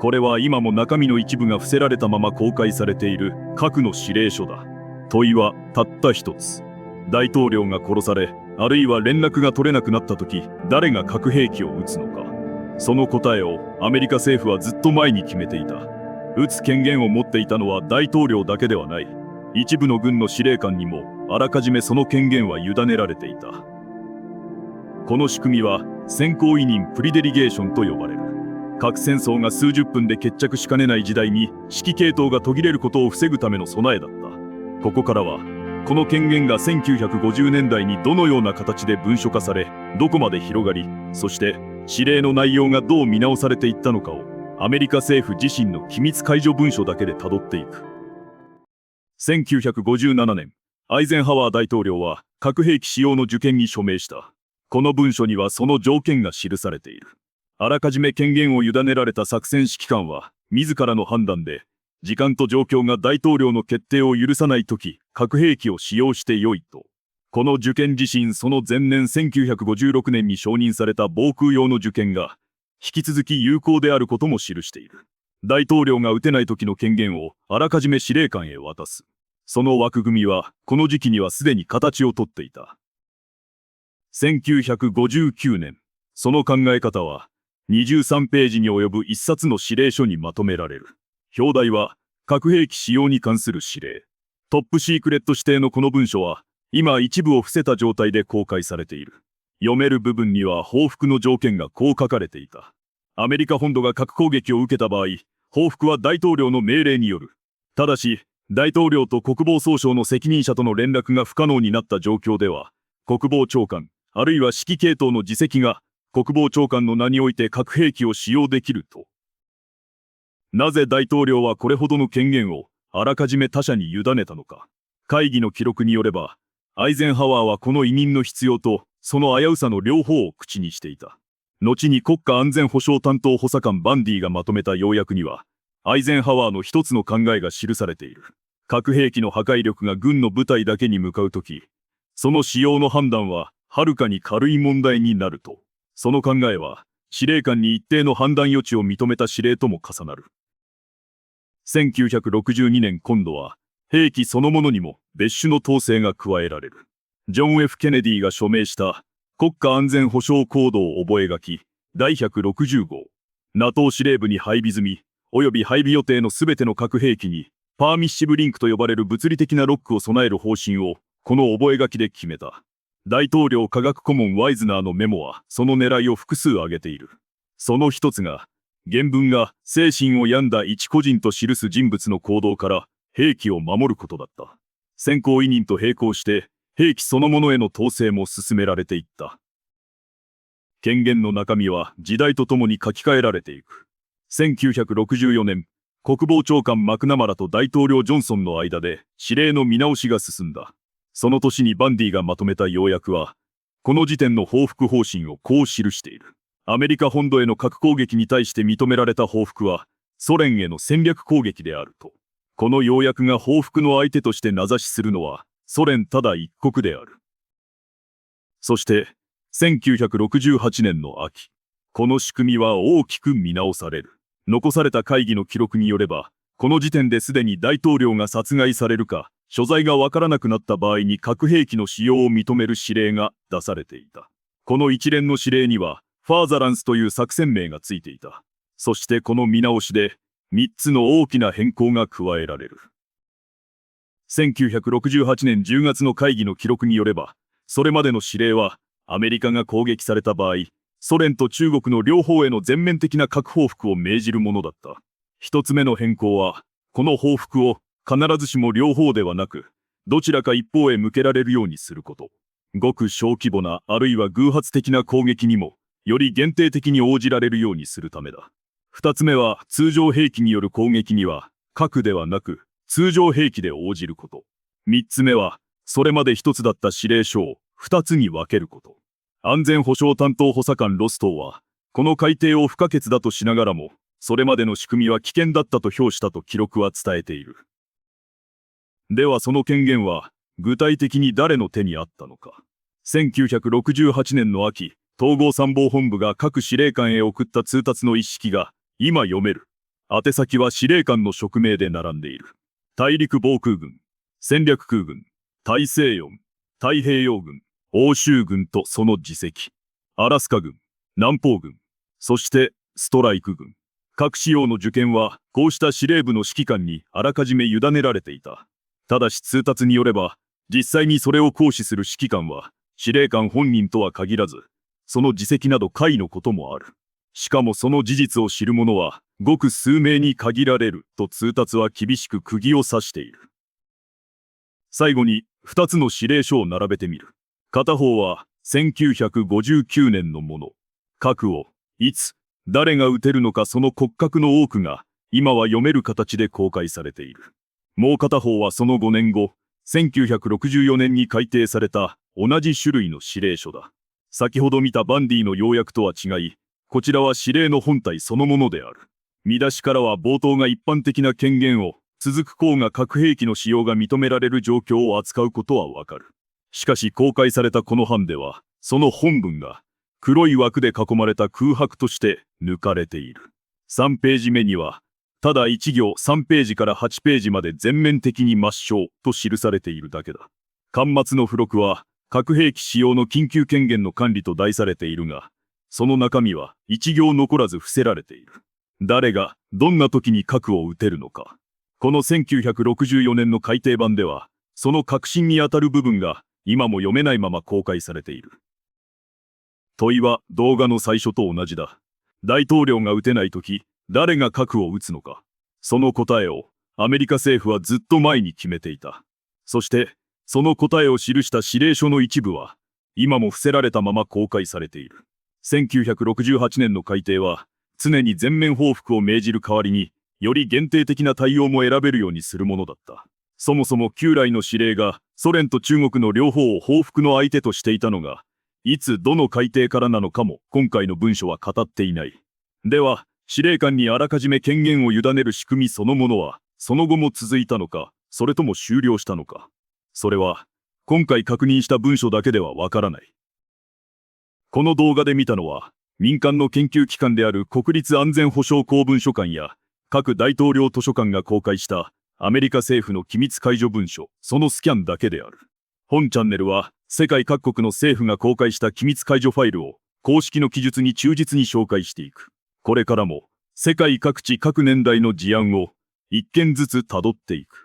これは今も中身の一部が伏せられたまま公開されている核の指令書だ。問いはたった一つ。大統領が殺され、あるいは連絡が取れなくなった時、誰が核兵器を撃つのか。その答えをアメリカ政府はずっと前に決めていた。撃つ権限を持っていたのは大統領だけではない。一部の軍の司令官にもあらかじめその権限は委ねられていた。この仕組みは先行委任プリデリゲーションと呼ばれる。核戦争が数十分で決着しかねない時代に指揮系統が途切れることを防ぐための備えだった。ここからはこの権限が1950年代にどのような形で文書化され、どこまで広がり、そして指令の内容がどう見直されていったのかをアメリカ政府自身の機密解除文書だけで辿っていく。1957年、アイゼンハワー大統領は核兵器使用の受験に署名した。この文書にはその条件が記されている。あらかじめ権限を委ねられた作戦指揮官は、自らの判断で、時間と状況が大統領の決定を許さないとき、核兵器を使用してよいと。この受験自身、その前年1956年に承認された防空用の受験が、引き続き有効であることも記している。大統領が撃てない時の権限をあらかじめ司令官へ渡す。その枠組みは、この時期にはすでに形をとっていた。1959年、その考え方は、23ページに及ぶ一冊の指令書にまとめられる。表題は、核兵器使用に関する指令。トップシークレット指定のこの文書は、今一部を伏せた状態で公開されている。読める部分には報復の条件がこう書かれていた。アメリカ本土が核攻撃を受けた場合、報復は大統領の命令による。ただし、大統領と国防総省の責任者との連絡が不可能になった状況では、国防長官、あるいは指揮系統の次席が、国防長官の名において核兵器を使用できると。なぜ大統領はこれほどの権限をあらかじめ他者に委ねたのか。会議の記録によれば、アイゼンハワーはこの委任の必要とその危うさの両方を口にしていた。後に国家安全保障担当補佐官バンディがまとめた要約には、アイゼンハワーの一つの考えが記されている。核兵器の破壊力が軍の部隊だけに向かうとき、その使用の判断ははるかに軽い問題になると。その考えは、司令官に一定の判断余地を認めた指令とも重なる。1962年今度は、兵器そのものにも別種の統制が加えられる。ジョン・ F ・ケネディが署名した国家安全保障行動覚書第160号。NATO 司令部に配備済み、及び配備予定のすべての核兵器に、パーミッシブリンクと呼ばれる物理的なロックを備える方針を、この覚書で決めた。大統領科学顧問ワイズナーのメモはその狙いを複数挙げている。その一つが、原文が精神を病んだ一個人と記す人物の行動から兵器を守ることだった。先行委任と並行して兵器そのものへの統制も進められていった。権限の中身は時代とともに書き換えられていく。1964年、国防長官マクナマラと大統領ジョンソンの間で指令の見直しが進んだ。その年にバンディがまとめた要約は、この時点の報復方針をこう記している。アメリカ本土への核攻撃に対して認められた報復は、ソ連への戦略攻撃であると。この要約が報復の相手として名指しするのは、ソ連ただ一国である。そして、1968年の秋、この仕組みは大きく見直される。残された会議の記録によれば、この時点ですでに大統領が殺害されるか、所在がわからなくなった場合に核兵器の使用を認める指令が出されていた。この一連の指令には、ファーザランスという作戦名がついていた。そしてこの見直しで、3つの大きな変更が加えられる。1968年10月の会議の記録によれば、それまでの指令は、アメリカが攻撃された場合、ソ連と中国の両方への全面的な核報復を命じるものだった。一つ目の変更は、この報復を必ずしも両方ではなく、どちらか一方へ向けられるようにすること。ごく小規模なあるいは偶発的な攻撃にも、より限定的に応じられるようにするためだ。二つ目は、通常兵器による攻撃には、核ではなく、通常兵器で応じること。三つ目は、それまで一つだった指令書を二つに分けること。安全保障担当補佐官ロストーは、この改定を不可欠だとしながらも、それまでの仕組みは危険だったと評したと記録は伝えている。ではその権限は、具体的に誰の手にあったのか。1968年の秋、統合参謀本部が各司令官へ送った通達の一式が、今読める。宛先は司令官の職名で並んでいる。大陸防空軍、戦略空軍、大西洋軍、太平洋軍、欧州軍とその次席、アラスカ軍、南方軍、そしてストライク軍。各仕様の受験はこうした司令部の指揮官にあらかじめ委ねられていた。ただし通達によれば、実際にそれを行使する指揮官は司令官本人とは限らず、その次席など下位のこともある。しかもその事実を知る者はごく数名に限られると通達は厳しく釘を刺している。最後に2つの指令書を並べてみる。片方は1959年のもの。核をいつ誰が撃てるのかその骨格の多くが今は読める形で公開されている。もう片方はその5年後、1964年に改訂された同じ種類の指令書だ。先ほど見たバンディの要約とは違い、こちらは指令の本体そのものである。見出しからは冒頭が一般的な権限を、続く項が核兵器の使用が認められる状況を扱うことはわかる。しかし公開されたこの版では、その本文が黒い枠で囲まれた空白として抜かれている。3ページ目には、ただ1行3ページから8ページまで全面的に抹消と記されているだけだ。巻末の付録は、核兵器使用の緊急権限の管理と題されているが、その中身は1行残らず伏せられている。誰がどんな時に核を撃てるのか。この1964年の改訂版では、その核心にあたる部分が今も読めないまま公開されている。問いは動画の最初と同じだ。大統領が撃てない時、誰が核を撃つのか。その答えをアメリカ政府はずっと前に決めていた。そして、その答えを記した指令書の一部は、今も伏せられたまま公開されている。1968年の改訂は、常に全面報復を命じる代わりに、より限定的な対応も選べるようにするものだった。そもそも旧来の指令がソ連と中国の両方を報復の相手としていたのが、いつどの改訂からなのかも今回の文書は語っていない。では、司令官にあらかじめ権限を委ねる仕組みそのものは、その後も続いたのか、それとも終了したのか。それは、今回確認した文書だけではわからない。この動画で見たのは、民間の研究機関である国立安全保障公文書館や各大統領図書館が公開したアメリカ政府の機密解除文書、そのスキャンだけである。本チャンネルは世界各国の政府が公開した機密解除ファイルを公式の記述に忠実に紹介していく。これからも世界各地各年代の事案を一件ずつ辿っていく。